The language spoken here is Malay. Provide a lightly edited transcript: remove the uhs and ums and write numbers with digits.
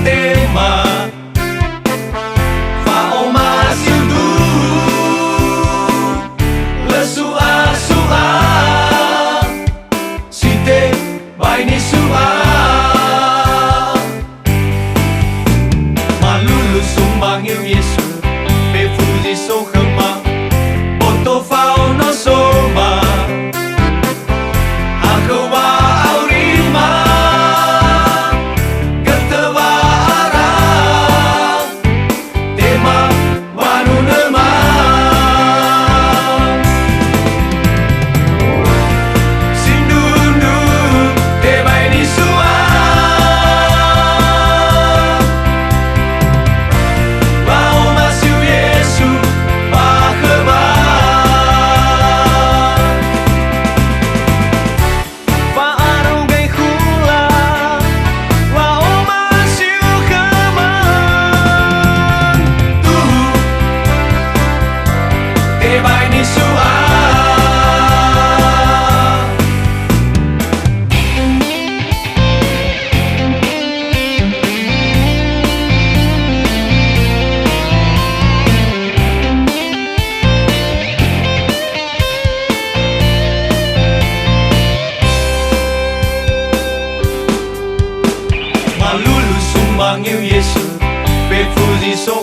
tema fa o masiu du le sua site bai ni sua malulu sumbang eu Yesu pe fuzi so khama oto fa o no soma akawa aurima ketewa ara tema wanu nema sindundu te bai ni sua Malulu sumbang eu Yesu pe fuzi so